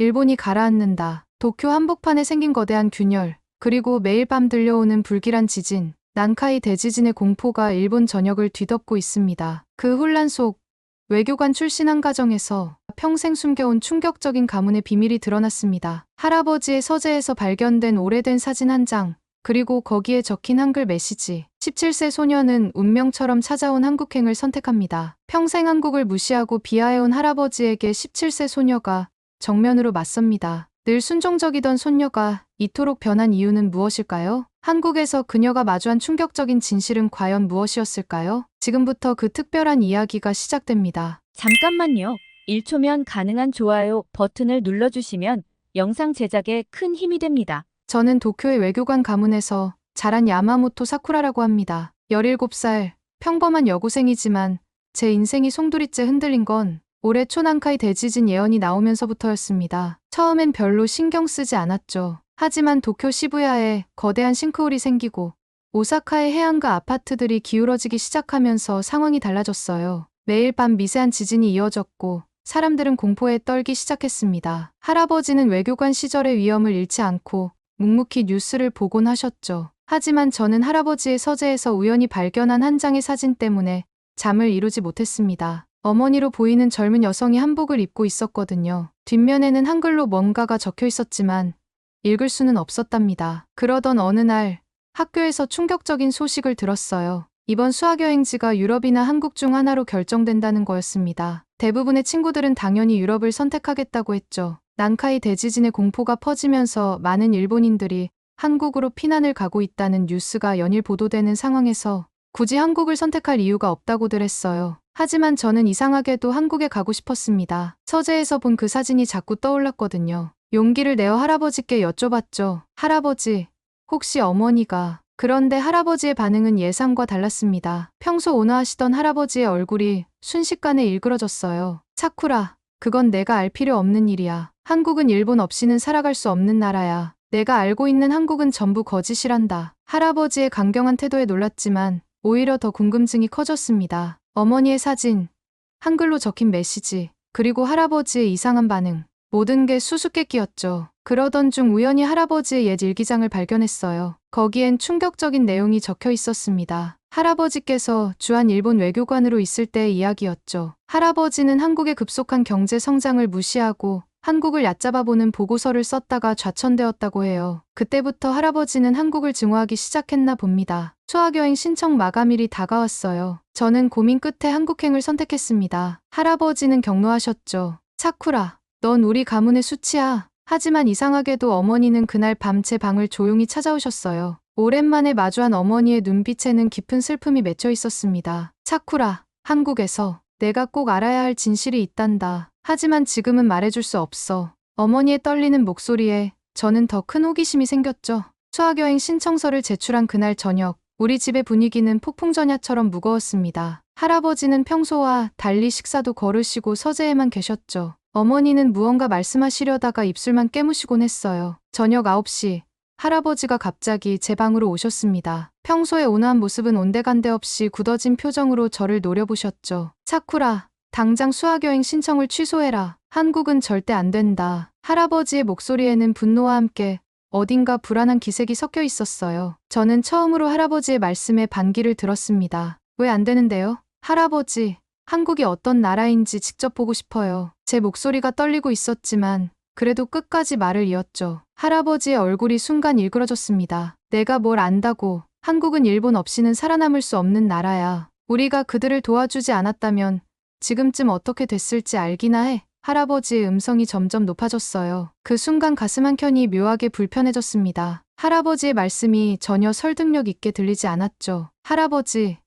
일본이 가라앉는다. 도쿄 한복판에 생긴 거대한 균열, 그리고 매일 밤 들려오는 불길한 지진, 난카이 대지진의 공포가 일본 전역을 뒤덮고 있습니다. 그 혼란 속 외교관 출신 한 가정에서 평생 숨겨온 충격적인 가문의 비밀이 드러났습니다. 할아버지의 서재에서 발견된 오래된 사진 한 장, 그리고 거기에 적힌 한글 메시지. 17세 소녀는 운명처럼 찾아온 한국행을 선택합니다. 평생 한국을 무시하고 비하해온 할아버지에게 17세 소녀가 정면으로 맞섭니다. 늘 순종적이던 손녀가 이토록 변한 이유는 무엇일까요? 한국에서 그녀가 마주한 충격적인 진실은 과연 무엇이었을까요? 지금부터 그 특별한 이야기가 시작됩니다. 잠깐만요. 1초면 가능한 좋아요 버튼을 눌러주시면 영상 제작에 큰 힘이 됩니다. 저는 도쿄의 외교관 가문에서 자란 야마모토 사쿠라라고 합니다. 17살, 평범한 여고생이지만 제 인생이 송두리째 흔들린 건 올해 초난카이 대지진 예언이 나오면서부터였습니다. 처음엔 별로 신경 쓰지 않았죠. 하지만 도쿄 시부야에 거대한 싱크홀이 생기고 오사카의 해안가 아파트들이 기울어지기 시작하면서 상황이 달라졌어요. 매일 밤 미세한 지진이 이어졌고 사람들은 공포에 떨기 시작했습니다. 할아버지는 외교관 시절의 위험을 잃지 않고 묵묵히 뉴스를 보곤 하셨죠. 하지만 저는 할아버지의 서재에서 우연히 발견한 한 장의 사진 때문에 잠을 이루지 못했습니다. 어머니로 보이는 젊은 여성이 한복을 입고 있었거든요. 뒷면에는 한글로 뭔가가 적혀 있었지만 읽을 수는 없었답니다. 그러던 어느 날 학교에서 충격적인 소식을 들었어요. 이번 수학여행지가 유럽이나 한국 중 하나로 결정된다는 거였습니다. 대부분의 친구들은 당연히 유럽을 선택하겠다고 했죠. 난카이 대지진의 공포가 퍼지면서 많은 일본인들이 한국으로 피난을 가고 있다는 뉴스가 연일 보도되는 상황에서 굳이 한국을 선택할 이유가 없다고들 했어요. 하지만 저는 이상하게도 한국에 가고 싶었습니다. 서재에서 본 그 사진이 자꾸 떠올랐거든요. 용기를 내어 할아버지께 여쭤봤죠. 할아버지, 혹시 어머니가... 그런데 할아버지의 반응은 예상과 달랐습니다. 평소 온화하시던 할아버지의 얼굴이 순식간에 일그러졌어요. 사쿠라, 그건 내가 알 필요 없는 일이야. 한국은 일본 없이는 살아갈 수 없는 나라야. 내가 알고 있는 한국은 전부 거짓이란다. 할아버지의 강경한 태도에 놀랐지만 오히려 더 궁금증이 커졌습니다. 어머니의 사진, 한글로 적힌 메시지, 그리고 할아버지의 이상한 반응. 모든 게 수수께끼였죠. 그러던 중 우연히 할아버지의 옛 일기장을 발견했어요. 거기엔 충격적인 내용이 적혀 있었습니다. 할아버지께서 주한 일본 외교관으로 있을 때의 이야기였죠. 할아버지는 한국의 급속한 경제 성장을 무시하고 한국을 얕잡아보는 보고서를 썼다가 좌천되었다고 해요. 그때부터 할아버지는 한국을 증오하기 시작했나 봅니다. 수학여행 신청 마감일이 다가왔어요. 저는 고민 끝에 한국행을 선택했습니다. 할아버지는 격노하셨죠. 사쿠라, 넌 우리 가문의 수치야. 하지만 이상하게도 어머니는 그날 밤 제 방을 조용히 찾아오셨어요. 오랜만에 마주한 어머니의 눈빛에는 깊은 슬픔이 맺혀 있었습니다. 사쿠라, 한국에서 내가 꼭 알아야 할 진실이 있단다. 하지만 지금은 말해줄 수 없어. 어머니의 떨리는 목소리에 저는 더 큰 호기심이 생겼죠. 수학여행 신청서를 제출한 그날 저녁, 우리 집의 분위기는 폭풍전야처럼 무거웠습니다. 할아버지는 평소와 달리 식사도 거르시고 서재에만 계셨죠. 어머니는 무언가 말씀하시려다가 입술만 깨무시곤 했어요. 저녁 9시, 할아버지가 갑자기 제 방으로 오셨습니다. 평소의 온화한 모습은 온데간데 없이 굳어진 표정으로 저를 노려보셨죠. 사쿠라, 당장 수학여행 신청을 취소해라. 한국은 절대 안 된다. 할아버지의 목소리에는 분노와 함께 어딘가 불안한 기색이 섞여 있었어요. 저는 처음으로 할아버지의 말씀에 반기를 들었습니다. 왜 안 되는데요? 할아버지, 한국이 어떤 나라인지 직접 보고 싶어요. 제 목소리가 떨리고 있었지만 그래도 끝까지 말을 이었죠. 할아버지의 얼굴이 순간 일그러졌습니다. 내가 뭘 안다고. 한국은 일본 없이는 살아남을 수 없는 나라야. 우리가 그들을 도와주지 않았다면 지금쯤 어떻게 됐을지 알기나 해. 할아버지의 음성이 점점 높아졌어요. 그 순간 가슴 한켠이 묘하게 불편해졌습니다. 할아버지의 말씀이 전혀 설득력 있게 들리지 않았죠. 할아버지,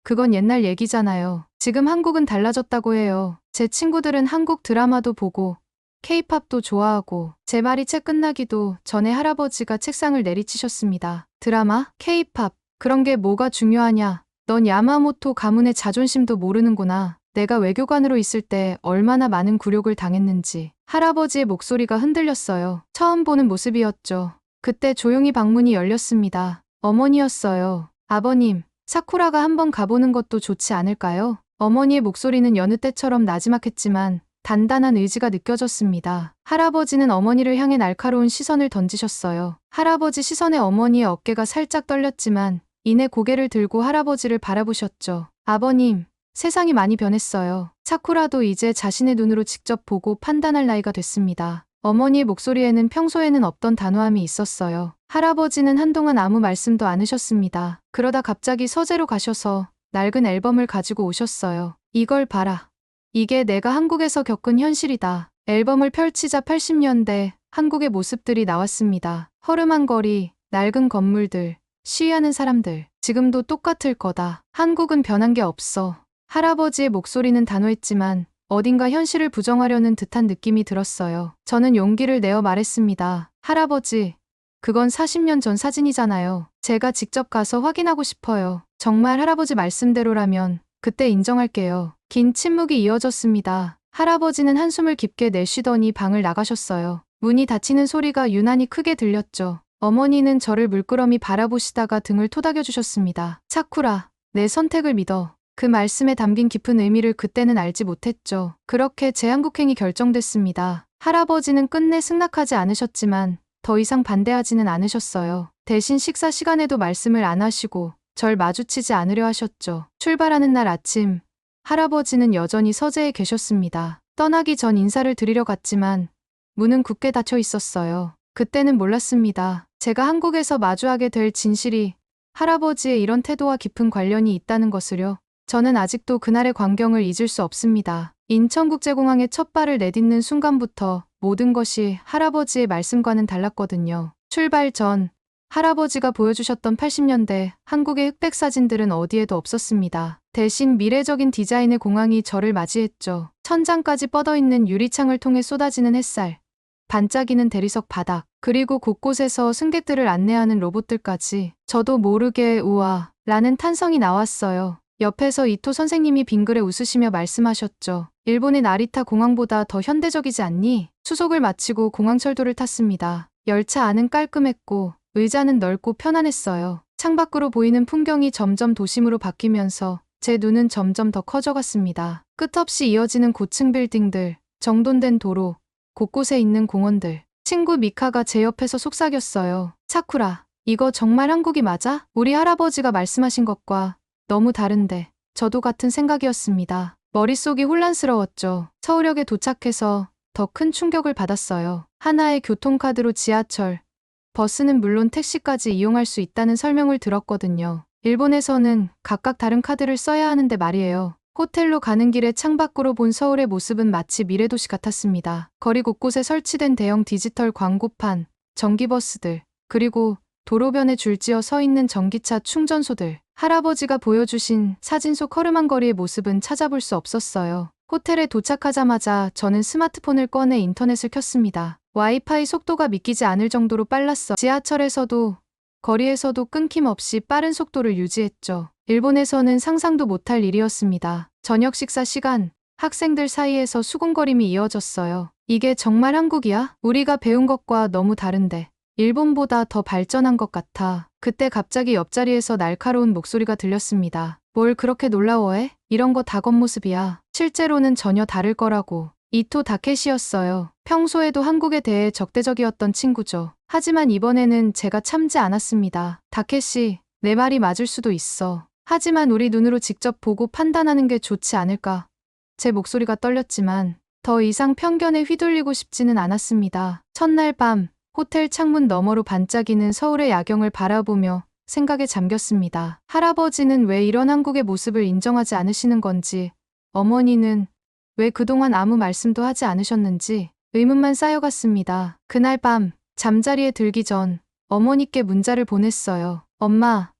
그건 옛날 얘기잖아요. 지금 한국은 달라졌다고 해요. 제 친구들은 한국 드라마도 보고 케이팝도 좋아하고. 제 말이 채 끝나기도 전에 할아버지가 책상을 내리치셨습니다. 드라마? 케이팝? 그런 게 뭐가 중요하냐? 넌 야마모토 가문의 자존심도 모르는구나. 내가 외교관으로 있을 때 얼마나 많은 굴욕을 당했는지. 할아버지의 목소리가 흔들렸어요. 처음 보는 모습이었죠. 그때 조용히 방문이 열렸습니다. 어머니였어요. 아버님, 사쿠라가 한번 가보는 것도 좋지 않을까요? 어머니의 목소리는 여느 때처럼 나지막했지만 단단한 의지가 느껴졌습니다. 할아버지는 어머니를 향해 날카로운 시선을 던지셨어요. 할아버지 시선에 어머니의 어깨가 살짝 떨렸지만 이내 고개를 들고 할아버지를 바라보셨죠. 아버님, 세상이 많이 변했어요. 사쿠라도 이제 자신의 눈으로 직접 보고 판단할 나이가 됐습니다. 어머니의 목소리에는 평소에는 없던 단호함이 있었어요. 할아버지는 한동안 아무 말씀도 않으셨습니다. 그러다 갑자기 서재로 가셔서 낡은 앨범을 가지고 오셨어요. 이걸 봐라. 이게 내가 한국에서 겪은 현실이다. 앨범을 펼치자 80년대 한국의 모습들이 나왔습니다. 허름한 거리, 낡은 건물들, 시위하는 사람들. 지금도 똑같을 거다. 한국은 변한 게 없어. 할아버지의 목소리는 단호했지만 어딘가 현실을 부정하려는 듯한 느낌이 들었어요. 저는 용기를 내어 말했습니다. 할아버지, 그건 40년 전 사진이잖아요. 제가 직접 가서 확인하고 싶어요. 정말 할아버지 말씀대로라면 그때 인정할게요. 긴 침묵이 이어졌습니다. 할아버지는 한숨을 깊게 내쉬더니 방을 나가셨어요. 문이 닫히는 소리가 유난히 크게 들렸죠. 어머니는 저를 물끄러미 바라보시다가 등을 토닥여 주셨습니다. 사쿠라, 내 선택을 믿어. 그 말씀에 담긴 깊은 의미를 그때는 알지 못했죠. 그렇게 제 한국행이 결정됐습니다. 할아버지는 끝내 승낙하지 않으셨지만 더 이상 반대하지는 않으셨어요. 대신 식사 시간에도 말씀을 안 하시고 절 마주치지 않으려 하셨죠. 출발하는 날 아침, 할아버지는 여전히 서재에 계셨습니다. 떠나기 전 인사를 드리려 갔지만 문은 굳게 닫혀 있었어요. 그때는 몰랐습니다. 제가 한국에서 마주하게 될 진실이 할아버지의 이런 태도와 깊은 관련이 있다는 것을요. 저는 아직도 그날의 광경을 잊을 수 없습니다. 인천국제공항에 첫 발을 내딛는 순간부터 모든 것이 할아버지의 말씀과는 달랐거든요. 출발 전 할아버지가 보여주셨던 80년대 한국의 흑백 사진들은 어디에도 없었습니다. 대신 미래적인 디자인의 공항이 저를 맞이했죠. 천장까지 뻗어있는 유리창을 통해 쏟아지는 햇살, 반짝이는 대리석 바닥, 그리고 곳곳에서 승객들을 안내하는 로봇들까지. 저도 모르게 우와 라는 탄성이 나왔어요. 옆에서 이토 선생님이 빙그레 웃으시며 말씀하셨죠. 일본의 나리타 공항보다 더 현대적이지 않니? 수속을 마치고 공항철도를 탔습니다. 열차 안은 깔끔했고 의자는 넓고 편안했어요. 창밖으로 보이는 풍경이 점점 도심으로 바뀌면서 제 눈은 점점 더 커져갔습니다. 끝없이 이어지는 고층 빌딩들, 정돈된 도로, 곳곳에 있는 공원들. 친구 미카가 제 옆에서 속삭였어요. 사쿠라, 이거 정말 한국이 맞아? 우리 할아버지가 말씀하신 것과 너무 다른데. 저도 같은 생각이었습니다. 머릿속이 혼란스러웠죠. 서울역에 도착해서 더 큰 충격을 받았어요. 하나의 교통카드로 지하철, 버스는 물론 택시까지 이용할 수 있다는 설명을 들었거든요. 일본에서는 각각 다른 카드를 써야 하는데 말이에요. 호텔로 가는 길에 창밖으로 본 서울의 모습은 마치 미래도시 같았습니다. 거리 곳곳에 설치된 대형 디지털 광고판, 전기버스들, 그리고 도로변에 줄지어 서 있는 전기차 충전소들. 할아버지가 보여주신 사진 속 허름한 거리의 모습은 찾아볼 수 없었어요. 호텔에 도착하자마자 저는 스마트폰을 꺼내 인터넷을 켰습니다. 와이파이 속도가 믿기지 않을 정도로 빨랐어. 지하철에서도 거리에서도 끊김없이 빠른 속도를 유지했죠. 일본에서는 상상도 못할 일이었습니다. 저녁 식사 시간, 학생들 사이에서 수군거림이 이어졌어요. 이게 정말 한국이야? 우리가 배운 것과 너무 다른데. 일본보다 더 발전한 것 같아. 그때 갑자기 옆자리에서 날카로운 목소리가 들렸습니다. 뭘 그렇게 놀라워해? 이런 거 다 겉모습이야. 실제로는 전혀 다를 거라고. 이토 다케시였어요. 평소에도 한국에 대해 적대적이었던 친구죠. 하지만 이번에는 제가 참지 않았습니다. 다케시, 내 말이 맞을 수도 있어. 하지만 우리 눈으로 직접 보고 판단하는 게 좋지 않을까? 제 목소리가 떨렸지만 더 이상 편견에 휘둘리고 싶지는 않았습니다. 첫날 밤, 호텔 창문 너머로 반짝이는 서울의 야경을 바라보며 생각에 잠겼습니다. 할아버지는 왜 이런 한국의 모습을 인정하지 않으시는 건지, 어머니는 왜 그동안 아무 말씀도 하지 않으셨는지 의문만 쌓여갔습니다. 그날 밤, 잠자리에 들기 전 어머니께 문자를 보냈어요. 엄마,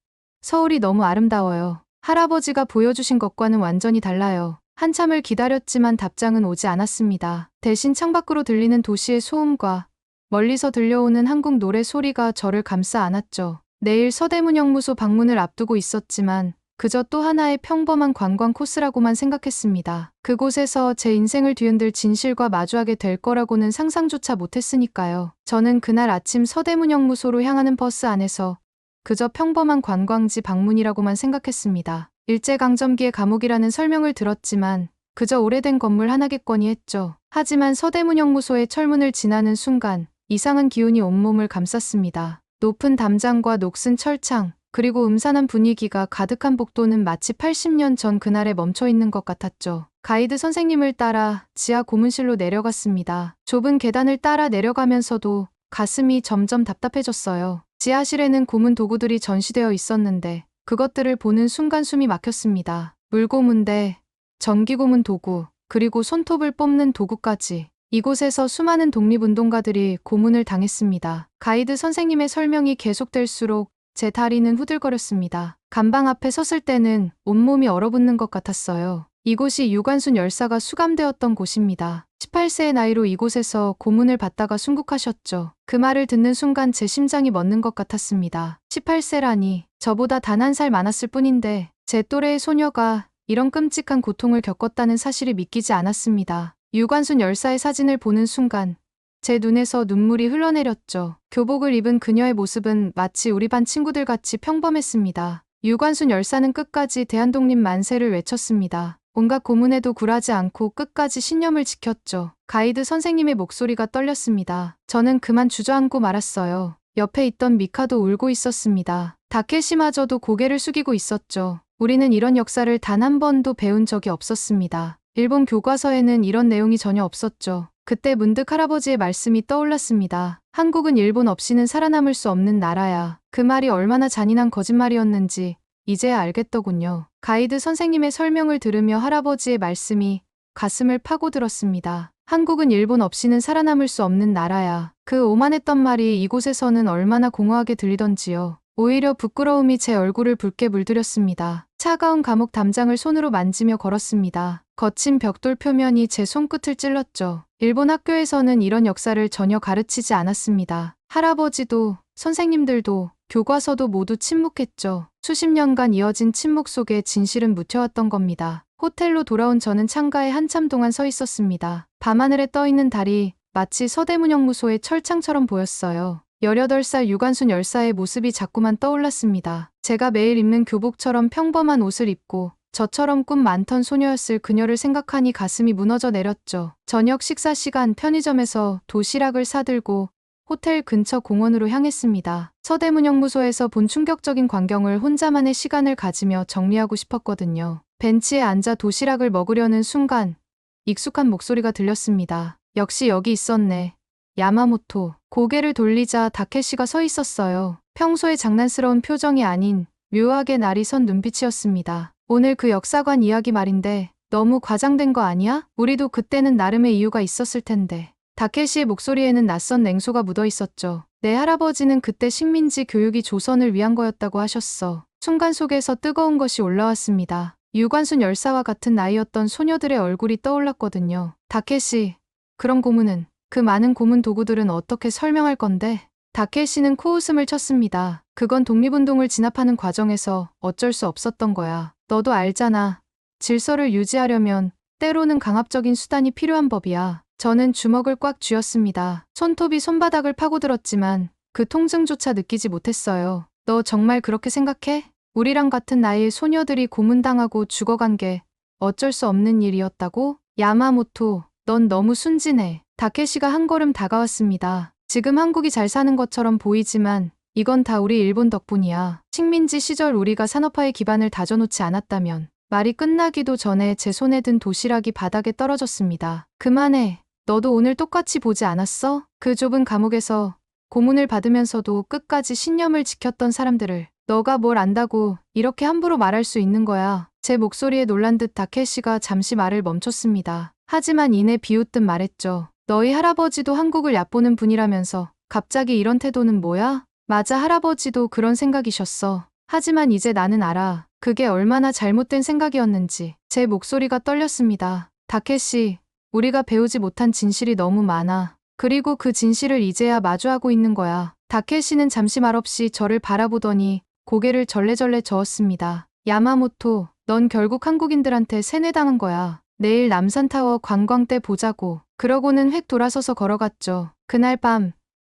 서울이 너무 아름다워요. 할아버지가 보여주신 것과는 완전히 달라요. 한참을 기다렸지만 답장은 오지 않았습니다. 대신 창밖으로 들리는 도시의 소음과 멀리서 들려오는 한국 노래 소리가 저를 감싸 안았죠. 내일 서대문영무소 방문을 앞두고 있었지만 그저 또 하나의 평범한 관광 코스라고만 생각했습니다. 그곳에서 제 인생을 뒤흔들 진실과 마주하게 될 거라고는 상상조차 못했으니까요. 저는 그날 아침 서대문영무소로 향하는 버스 안에서 그저 평범한 관광지 방문이라고만 생각했습니다. 일제강점기의 감옥이라는 설명을 들었지만 그저 오래된 건물 하나겠거니 했죠. 하지만 서대문형무소의 철문을 지나는 순간 이상한 기운이 온몸을 감쌌습니다. 높은 담장과 녹슨 철창, 그리고 음산한 분위기가 가득한 복도는 마치 80년 전 그날에 멈춰 있는 것 같았죠. 가이드 선생님을 따라 지하 고문실로 내려갔습니다. 좁은 계단을 따라 내려가면서도 가슴이 점점 답답해졌어요. 지하실에는 고문 도구들이 전시되어 있었는데 그것들을 보는 순간 숨이 막혔습니다. 물고문대, 전기고문 도구, 그리고 손톱을 뽑는 도구까지. 이곳에서 수많은 독립운동가들이 고문을 당했습니다. 가이드 선생님의 설명이 계속될수록 제 다리는 후들거렸습니다. 감방 앞에 섰을 때는 온몸이 얼어붙는 것 같았어요. 이곳이 유관순 열사가 수감되었던 곳입니다. 18세의 나이로 이곳에서 고문을 받다가 순국하셨죠. 그 말을 듣는 순간 제 심장이 멎는 것 같았습니다. 18세라니 저보다 단 한 살 많았을 뿐인데 제 또래의 소녀가 이런 끔찍한 고통을 겪었다는 사실이 믿기지 않았습니다. 유관순 열사의 사진을 보는 순간 제 눈에서 눈물이 흘러내렸죠. 교복을 입은 그녀의 모습은 마치 우리 반 친구들같이 평범했습니다. 유관순 열사는 끝까지 대한독립 만세를 외쳤습니다. 온갖 고문에도 굴하지 않고 끝까지 신념을 지켰죠. 가이드 선생님의 목소리가 떨렸습니다. 저는 그만 주저앉고 말았어요. 옆에 있던 미카도 울고 있었습니다. 다케시마저도 고개를 숙이고 있었죠. 우리는 이런 역사를 단 한 번도 배운 적이 없었습니다. 일본 교과서에는 이런 내용이 전혀 없었죠. 그때 문득 할아버지의 말씀이 떠올랐습니다. 한국은 일본 없이는 살아남을 수 없는 나라야. 그 말이 얼마나 잔인한 거짓말이었는지 이제야 알겠더군요. 가이드 선생님의 설명을 들으며 할아버지의 말씀이 가슴을 파고들었습니다. 한국은 일본 없이는 살아남을 수 없는 나라야. 그 오만했던 말이 이곳에서는 얼마나 공허하게 들리던지요. 오히려 부끄러움이 제 얼굴을 붉게 물들였습니다. 차가운 감옥 담장을 손으로 만지며 걸었습니다. 거친 벽돌 표면이 제 손끝을 찔렀죠. 일본 학교에서는 이런 역사를 전혀 가르치지 않았습니다. 할아버지도, 선생님들도, 교과서도 모두 침묵했죠. 수십 년간 이어진 침묵 속에 진실은 묻혀왔던 겁니다. 호텔로 돌아온 저는 창가에 한참 동안 서 있었습니다. 밤하늘에 떠있는 달이 마치 서대문형무소의 철창처럼 보였어요. 18살 유관순 열사의 모습이 자꾸만 떠올랐습니다. 제가 매일 입는 교복처럼 평범한 옷을 입고 저처럼 꿈 많던 소녀였을 그녀를 생각하니 가슴이 무너져 내렸죠. 저녁 식사 시간 편의점에서 도시락을 사들고 호텔 근처 공원으로 향했습니다. 서대문형무소에서 본 충격적인 광경을 혼자만의 시간을 가지며 정리하고 싶었거든요. 벤치에 앉아 도시락을 먹으려는 순간 익숙한 목소리가 들렸습니다. 역시 여기 있었네. 야마모토. 고개를 돌리자 다케시가 서 있었어요. 평소의 장난스러운 표정이 아닌 묘하게 날이 선 눈빛이었습니다. 오늘 그 역사관 이야기 말인데 너무 과장된 거 아니야? 우리도 그때는 나름의 이유가 있었을 텐데. 다케시의 목소리에는 낯선 냉소가 묻어 있었죠. 내 할아버지는 그때 식민지 교육이 조선을 위한 거였다고 하셨어. 순간 속에서 뜨거운 것이 올라왔습니다. 유관순 열사와 같은 나이였던 소녀들의 얼굴이 떠올랐거든요. 다케시, 그런 고문은, 그 많은 고문 도구들은 어떻게 설명할 건데? 다케시는 코웃음을 쳤습니다. 그건 독립운동을 진압하는 과정에서 어쩔 수 없었던 거야. 너도 알잖아. 질서를 유지하려면 때로는 강압적인 수단이 필요한 법이야. 저는 주먹을 꽉 쥐었습니다. 손톱이 손바닥을 파고들었지만 그 통증조차 느끼지 못했어요. 너 정말 그렇게 생각해? 우리랑 같은 나이의 소녀들이 고문당하고 죽어간 게 어쩔 수 없는 일이었다고? 야마모토, 넌 너무 순진해. 다케시가 한 걸음 다가왔습니다. 지금 한국이 잘 사는 것처럼 보이지만 이건 다 우리 일본 덕분이야. 식민지 시절 우리가 산업화의 기반을 다져놓지 않았다면. 말이 끝나기도 전에 제 손에 든 도시락이 바닥에 떨어졌습니다. 그만해. 너도 오늘 똑같이 보지 않았어? 그 좁은 감옥에서 고문을 받으면서도 끝까지 신념을 지켰던 사람들을. 너가 뭘 안다고 이렇게 함부로 말할 수 있는 거야. 제 목소리에 놀란 듯 다케시가 잠시 말을 멈췄습니다. 하지만 이내 비웃듯 말했죠. 너희 할아버지도 한국을 얕보는 분이라면서 갑자기 이런 태도는 뭐야? 맞아, 할아버지도 그런 생각이셨어. 하지만 이제 나는 알아. 그게 얼마나 잘못된 생각이었는지. 제 목소리가 떨렸습니다. 다케시, 우리가 배우지 못한 진실이 너무 많아. 그리고 그 진실을 이제야 마주하고 있는 거야. 다케시는 잠시 말없이 저를 바라보더니 고개를 절레절레 저었습니다. 야마모토, 넌 결국 한국인들한테 세뇌당한 거야. 내일 남산타워 관광 때 보자고. 그러고는 획 돌아서서 걸어갔죠. 그날 밤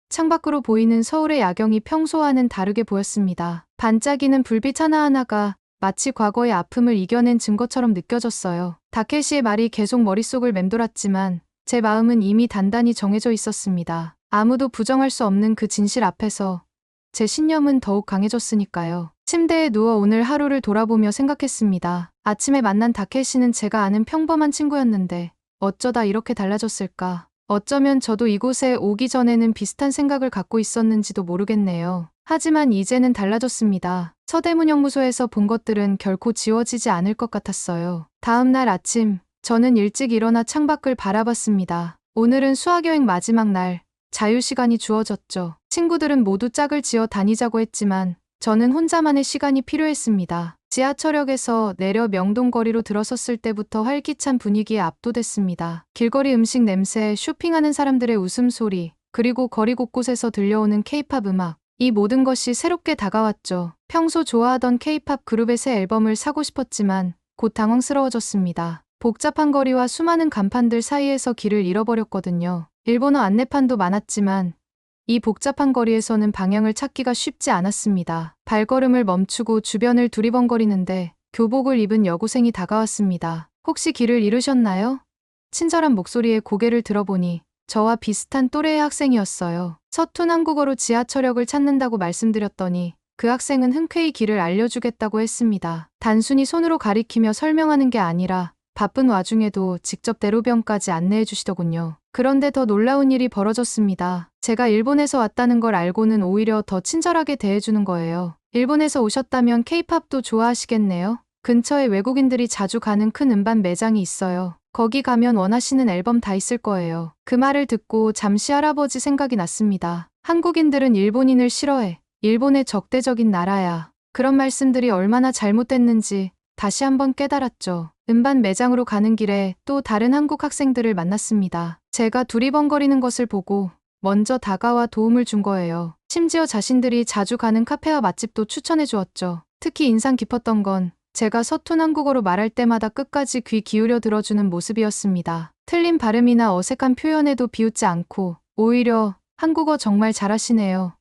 창밖으로 보이는 서울의 야경이 평소와는 다르게 보였습니다. 반짝이는 불빛 하나하나가 마치 과거의 아픔을 이겨낸 증거처럼 느껴졌어요. 다케시의 말이 계속 머릿속을 맴돌았지만 제 마음은 이미 단단히 정해져 있었습니다. 아무도 부정할 수 없는 그 진실 앞에서 제 신념은 더욱 강해졌으니까요. 침대에 누워 오늘 하루를 돌아보며 생각했습니다. 아침에 만난 다케시는 제가 아는 평범한 친구였는데 어쩌다 이렇게 달라졌을까? 어쩌면 저도 이곳에 오기 전에는 비슷한 생각을 갖고 있었는지도 모르겠네요. 하지만 이제는 달라졌습니다. 서대문형무소에서 본 것들은 결코 지워지지 않을 것 같았어요. 다음 날 아침, 저는 일찍 일어나 창밖을 바라봤습니다. 오늘은 수학여행 마지막 날, 자유시간이 주어졌죠. 친구들은 모두 짝을 지어 다니자고 했지만 저는 혼자만의 시간이 필요했습니다. 지하철역에서 내려 명동거리로 들어섰을 때부터 활기찬 분위기에 압도됐습니다. 길거리 음식 냄새, 쇼핑하는 사람들의 웃음소리, 그리고 거리 곳곳에서 들려오는 케이팝 음악. 이 모든 것이 새롭게 다가왔죠. 평소 좋아하던 케이팝 그룹의 새 앨범을 사고 싶었지만 곧 당황스러워졌습니다. 복잡한 거리와 수많은 간판들 사이에서 길을 잃어버렸거든요. 일본어 안내판도 많았지만 이 복잡한 거리에서는 방향을 찾기가 쉽지 않았습니다. 발걸음을 멈추고 주변을 두리번거리는데 교복을 입은 여고생이 다가왔습니다. 혹시 길을 잃으셨나요? 친절한 목소리에 고개를 들어보니 저와 비슷한 또래의 학생이었어요. 서툰 한국어로 지하철역을 찾는다고 말씀드렸더니 그 학생은 흔쾌히 길을 알려주겠다고 했습니다. 단순히 손으로 가리키며 설명하는 게 아니라 바쁜 와중에도 직접 대로변까지 안내해 주시더군요. 그런데 더 놀라운 일이 벌어졌습니다. 제가 일본에서 왔다는 걸 알고는 오히려 더 친절하게 대해주는 거예요. 일본에서 오셨다면 케이팝도 좋아하시겠네요. 근처에 외국인들이 자주 가는 큰 음반 매장이 있어요. 거기 가면 원하시는 앨범 다 있을 거예요. 그 말을 듣고 잠시 할아버지 생각이 났습니다. 한국인들은 일본인을 싫어해. 일본의 적대적인 나라야. 그런 말씀들이 얼마나 잘못됐는지 다시 한번 깨달았죠. 음반 매장으로 가는 길에 또 다른 한국 학생들을 만났습니다. 제가 두리번거리는 것을 보고 먼저 다가와 도움을 준 거예요. 심지어 자신들이 자주 가는 카페와 맛집도 추천해 주었죠. 특히 인상 깊었던 건 제가 서툰 한국어로 말할 때마다 끝까지 귀 기울여 들어주는 모습이었습니다. 틀린 발음이나 어색한 표현에도 비웃지 않고 오히려 한국어 정말 잘하시네요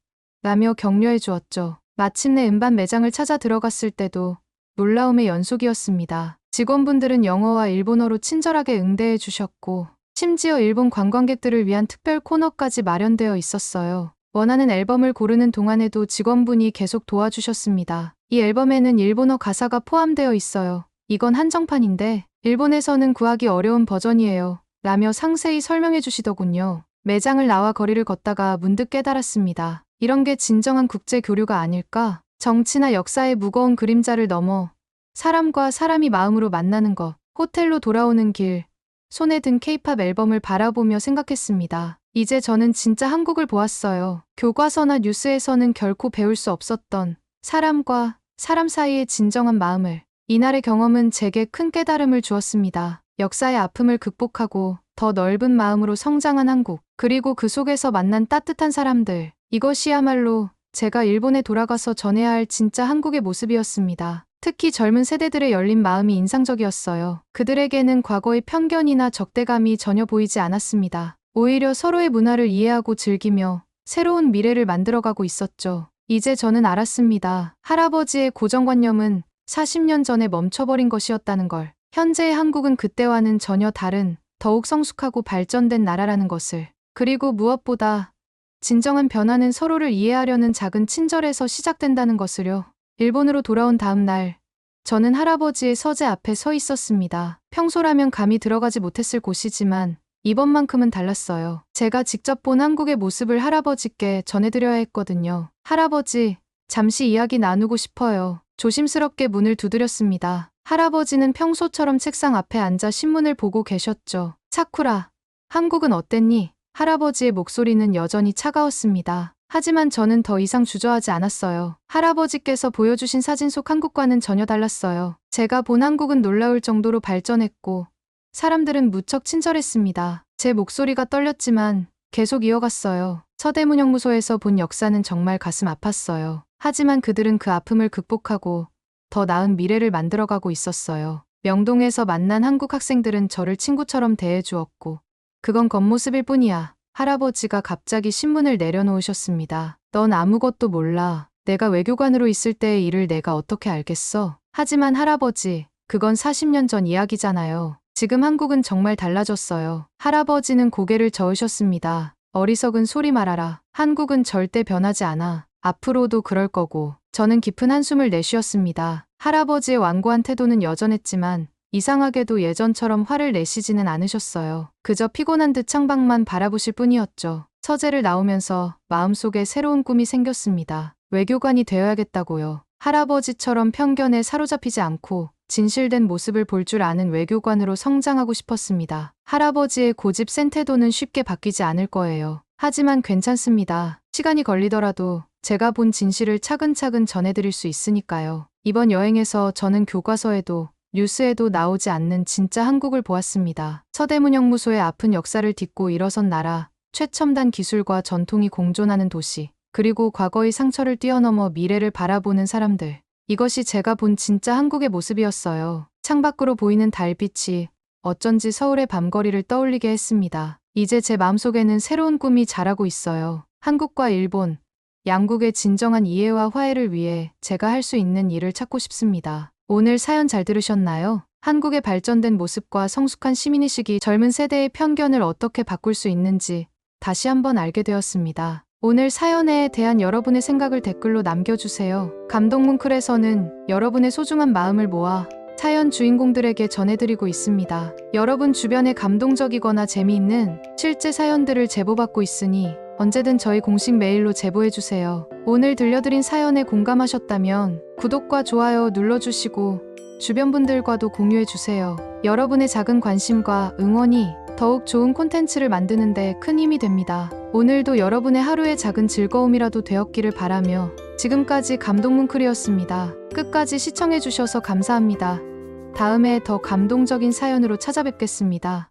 라며 격려해 주었죠. 마침내 음반 매장을 찾아 들어갔을 때도 놀라움의 연속이었습니다. 직원분들은 영어와 일본어로 친절하게 응대해 주셨고 심지어 일본 관광객들을 위한 특별 코너까지 마련되어 있었어요. 원하는 앨범을 고르는 동안에도 직원분이 계속 도와주셨습니다. 이 앨범에는 일본어 가사가 포함되어 있어요. 이건 한정판인데 일본에서는 구하기 어려운 버전이에요. 라며 상세히 설명해 주시더군요. 매장을 나와 거리를 걷다가 문득 깨달았습니다. 이런 게 진정한 국제 교류가 아닐까? 정치나 역사의 무거운 그림자를 넘어 사람과 사람이 마음으로 만나는 것. 호텔로 돌아오는 길, 손에 든 케이팝 앨범을 바라보며 생각했습니다. 이제 저는 진짜 한국을 보았어요. 교과서나 뉴스에서는 결코 배울 수 없었던 사람과 사람 사이의 진정한 마음을. 이날의 경험은 제게 큰 깨달음을 주었습니다. 역사의 아픔을 극복하고 더 넓은 마음으로 성장한 한국, 그리고 그 속에서 만난 따뜻한 사람들. 이것이야말로 제가 일본에 돌아가서 전해야 할 진짜 한국의 모습이었습니다. 특히 젊은 세대들의 열린 마음이 인상적이었어요. 그들에게는 과거의 편견이나 적대감이 전혀 보이지 않았습니다. 오히려 서로의 문화를 이해하고 즐기며 새로운 미래를 만들어가고 있었죠. 이제 저는 알았습니다. 할아버지의 고정관념은 40년 전에 멈춰버린 것이었다는 걸. 현재의 한국은 그때와는 전혀 다른, 더욱 성숙하고 발전된 나라라는 것을. 그리고 무엇보다 진정한 변화는 서로를 이해하려는 작은 친절에서 시작된다는 것을요. 일본으로 돌아온 다음 날, 저는 할아버지의 서재 앞에 서 있었습니다. 평소라면 감히 들어가지 못했을 곳이지만 이번만큼은 달랐어요. 제가 직접 본 한국의 모습을 할아버지께 전해드려야 했거든요. 할아버지, 잠시 이야기 나누고 싶어요. 조심스럽게 문을 두드렸습니다. 할아버지는 평소처럼 책상 앞에 앉아 신문을 보고 계셨죠. 사쿠라, 한국은 어땠니? 할아버지의 목소리는 여전히 차가웠습니다. 하지만 저는 더 이상 주저하지 않았어요. 할아버지께서 보여주신 사진 속 한국과는 전혀 달랐어요. 제가 본 한국은 놀라울 정도로 발전했고 사람들은 무척 친절했습니다. 제 목소리가 떨렸지만 계속 이어갔어요. 서대문형무소에서 본 역사는 정말 가슴 아팠어요. 하지만 그들은 그 아픔을 극복하고 더 나은 미래를 만들어가고 있었어요. 명동에서 만난 한국 학생들은 저를 친구처럼 대해주었고 그건 겉모습일 뿐이야. 할아버지가 갑자기 신문을 내려놓으셨습니다. 넌 아무것도 몰라. 내가 외교관으로 있을 때의 일을 내가 어떻게 알겠어? 하지만 할아버지, 그건 40년 전 이야기잖아요. 지금 한국은 정말 달라졌어요. 할아버지는 고개를 저으셨습니다. 어리석은 소리 말아라. 한국은 절대 변하지 않아. 앞으로도 그럴 거고. 저는 깊은 한숨을 내쉬었습니다. 할아버지의 완고한 태도는 여전했지만 이상하게도 예전처럼 화를 내시지는 않으셨어요. 그저 피곤한 듯 창밖만 바라보실 뿐이었죠. 서재를 나오면서 마음속에 새로운 꿈이 생겼습니다. 외교관이 되어야겠다고요. 할아버지처럼 편견에 사로잡히지 않고 진실된 모습을 볼 줄 아는 외교관으로 성장하고 싶었습니다. 할아버지의 고집 센 태도는 쉽게 바뀌지 않을 거예요. 하지만 괜찮습니다. 시간이 걸리더라도 제가 본 진실을 차근차근 전해드릴 수 있으니까요. 이번 여행에서 저는 교과서에도 뉴스에도 나오지 않는 진짜 한국을 보았습니다. 서대문형무소의 아픈 역사를 딛고 일어선 나라, 최첨단 기술과 전통이 공존하는 도시, 그리고 과거의 상처를 뛰어넘어 미래를 바라보는 사람들. 이것이 제가 본 진짜 한국의 모습이었어요. 창밖으로 보이는 달빛이 어쩐지 서울의 밤거리를 떠올리게 했습니다. 이제 제 마음속에는 새로운 꿈이 자라고 있어요. 한국과 일본, 양국의 진정한 이해와 화해를 위해 제가 할 수 있는 일을 찾고 싶습니다. 오늘 사연 잘 들으셨나요? 한국의 발전된 모습과 성숙한 시민의식이 젊은 세대의 편견을 어떻게 바꿀 수 있는지 다시 한번 알게 되었습니다. 오늘 사연에 대한 여러분의 생각을 댓글로 남겨주세요. 감동뭉클에서는 여러분의 소중한 마음을 모아 사연 주인공들에게 전해드리고 있습니다. 여러분 주변에 감동적이거나 재미있는 실제 사연들을 제보받고 있으니 언제든 저희 공식 메일로 제보해주세요. 오늘 들려드린 사연에 공감하셨다면 구독과 좋아요 눌러주시고 주변 분들과도 공유해주세요. 여러분의 작은 관심과 응원이 더욱 좋은 콘텐츠를 만드는데 큰 힘이 됩니다. 오늘도 여러분의 하루의 작은 즐거움이라도 되었기를 바라며 지금까지 감동뭉클이었습니다. 끝까지 시청해주셔서 감사합니다. 다음에 더 감동적인 사연으로 찾아뵙겠습니다.